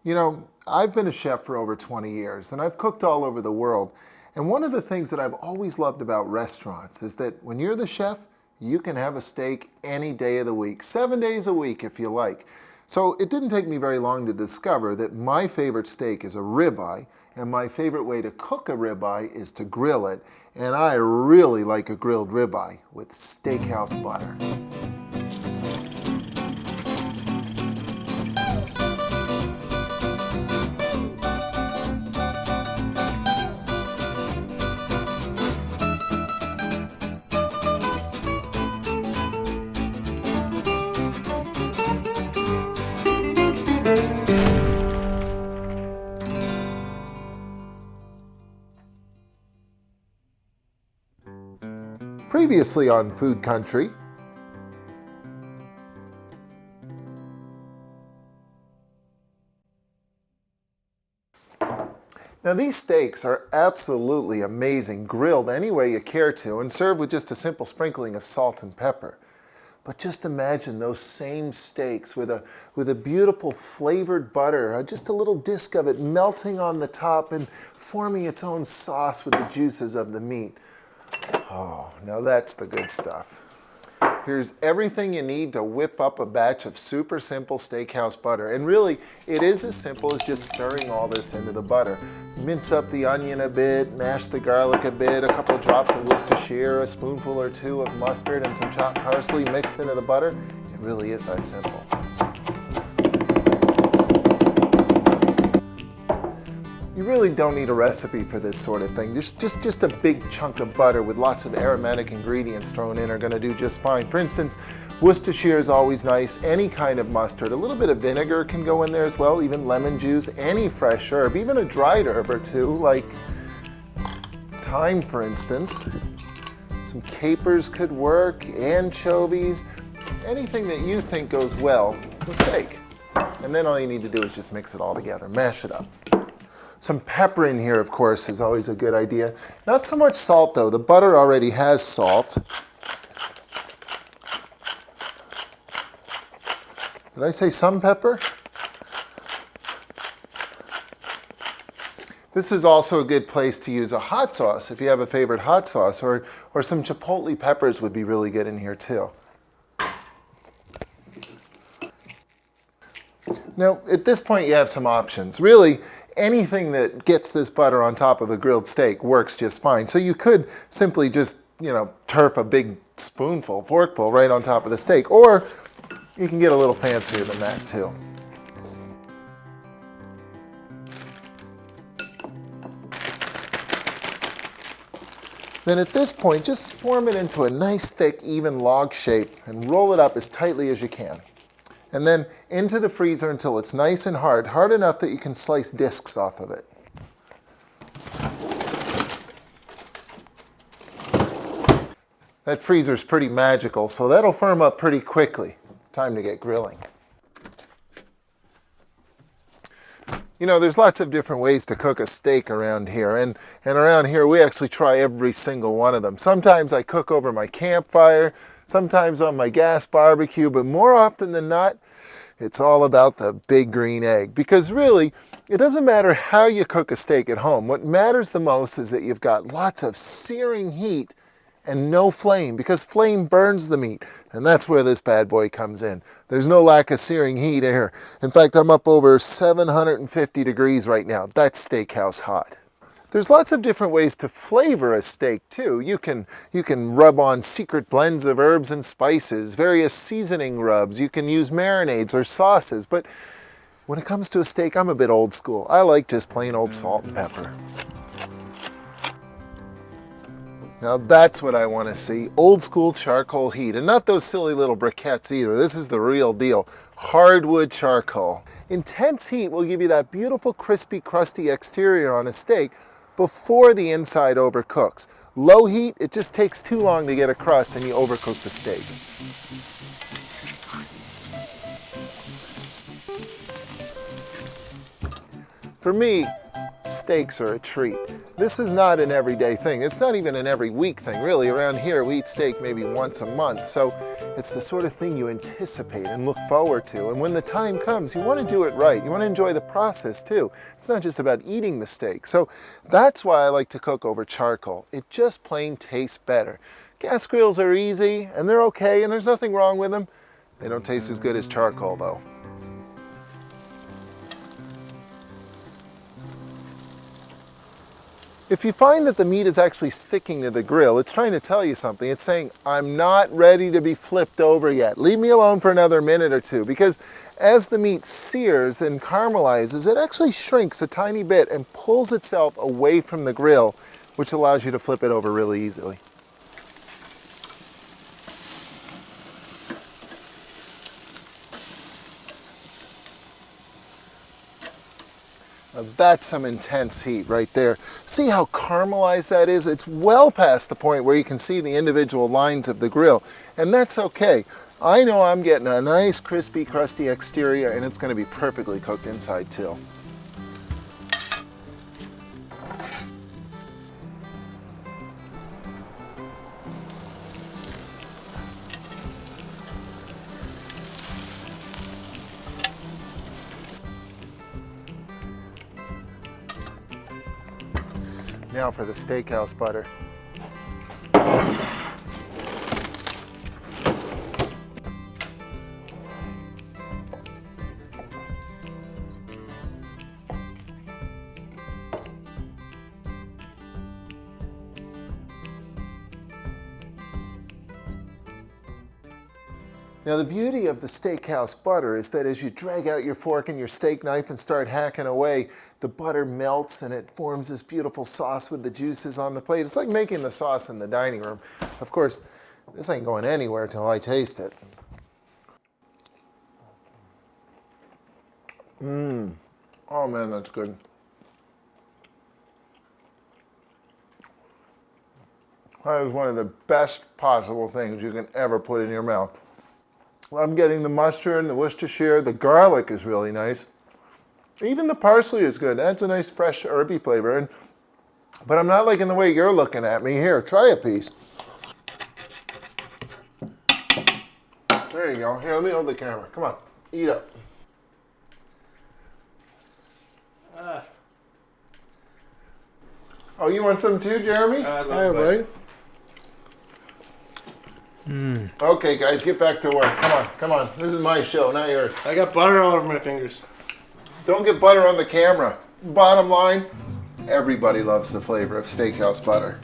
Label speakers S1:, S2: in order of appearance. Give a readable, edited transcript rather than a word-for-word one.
S1: You know, I've been a chef for over 20 years and I've cooked all over the world. And one of the things that I've always loved about restaurants is that when you're the chef, you can have a steak any day of the week, 7 days a week if you like. So it didn't take me very long to discover that my favorite steak is a ribeye, and my favorite way to cook a ribeye is to grill it. And I really like a grilled ribeye with Steakhouse butter. Previously on Food Country. Now these steaks are absolutely amazing, grilled any way you care to and served with just a simple sprinkling of salt and pepper. But just imagine those same steaks with a beautiful flavored butter, just a little disc of it melting on the top and forming its own sauce with the juices of the meat. Oh, now that's the good stuff. Here's everything you need to whip up a batch of super simple Steakhouse butter. And really, it is as simple as just stirring all this into the butter. Mince up the onion a bit, mash the garlic a bit, a couple drops of Worcestershire, a spoonful or two of mustard, and some chopped parsley mixed into the butter. It really is that simple. You really don't need a recipe for this sort of thing. Just a big chunk of butter with lots of aromatic ingredients thrown in are going to do just fine. For instance, Worcestershire is always nice, any kind of mustard. A little bit of vinegar can go in there as well, even lemon juice, any fresh herb, even a dried herb or two, like thyme, for instance. Some capers could work, anchovies, anything that you think goes well with steak. And then all you need to do is just mix it all together, mash it up. Some pepper in here, of course, is always a good idea. Not so much salt, though. The butter already has salt. Did I say some pepper? This is also a good place to use a hot sauce if you have a favorite hot sauce, or some chipotle peppers would be really good in here, too. Now, at this point, you have some options. Really, anything that gets this butter on top of a grilled steak works just fine. So you could simply just, turf a big spoonful, forkful right on top of the steak. Or you can get a little fancier than that too. Then at this point, just form it into a nice, thick, even log shape and roll it up as tightly as you can. And then into the freezer until it's nice and hard enough that you can slice discs off of it. That freezer's pretty magical, so that'll firm up pretty quickly. Time to get grilling. There's lots of different ways to cook a steak around here, and around here we actually try every single one of them. Sometimes I cook over my campfire, sometimes on my gas barbecue, but more often than not, it's all about the big green egg. Because really, it doesn't matter how you cook a steak at home. What matters the most is that you've got lots of searing heat and no flame, because flame burns the meat. And that's where this bad boy comes in. There's no lack of searing heat here. In fact, I'm up over 750 degrees right now. That's Steakhouse hot. There's lots of different ways to flavor a steak too. You can rub on secret blends of herbs and spices, various seasoning rubs. You can use marinades or sauces. But when it comes to a steak, I'm a bit old school. I like just plain old salt and pepper. Now that's what I want to see, old school charcoal heat, and not those silly little briquettes either. This is the real deal, hardwood charcoal. Intense heat will give you that beautiful crispy, crusty exterior on a steak before the inside overcooks. Low heat, it just takes too long to get a crust and you overcook the steak. For me, steaks are a treat. This is not an everyday thing. It's not even an every week thing, really. Around here, we eat steak maybe once a month. So it's the sort of thing you anticipate and look forward to. And when the time comes, you want to do it right. You want to enjoy the process too. It's not just about eating the steak. So that's why I like to cook over charcoal. It just plain tastes better. Gas grills are easy and they're okay and there's nothing wrong with them. They don't taste as good as charcoal though. If you find that the meat is actually sticking to the grill, it's trying to tell you something. It's saying, I'm not ready to be flipped over yet. Leave me alone for another minute or two. Because as the meat sears and caramelizes, it actually shrinks a tiny bit and pulls itself away from the grill, which allows you to flip it over really easily. Now that's some intense heat right there. See how caramelized that is? It's well past the point where you can see the individual lines of the grill, and that's okay. I know I'm getting a nice crispy, crusty exterior, and it's going to be perfectly cooked inside too. Now for the Steakhouse butter. Now the beauty of the Steakhouse butter is that as you drag out your fork and your steak knife and start hacking away, the butter melts and it forms this beautiful sauce with the juices on the plate. It's like making the sauce in the dining room. Of course, this ain't going anywhere till I taste it. Oh man, that's good. That is one of the best possible things you can ever put in your mouth. I'm getting the mustard, the Worcestershire, the garlic is really nice. Even the parsley is good. That's a nice fresh herby flavor. But I'm not liking the way you're looking at me. Here, try a piece. There you go. Here, let me hold the camera. Come on, eat up. Oh, you want some too, Jeremy?
S2: Hi,
S1: everybody. Okay, guys, get back to work. Come on, come on. This is my show, not yours.
S2: I got butter all over my fingers.
S1: Don't get butter on the camera. Bottom line, everybody loves the flavor of Steakhouse butter.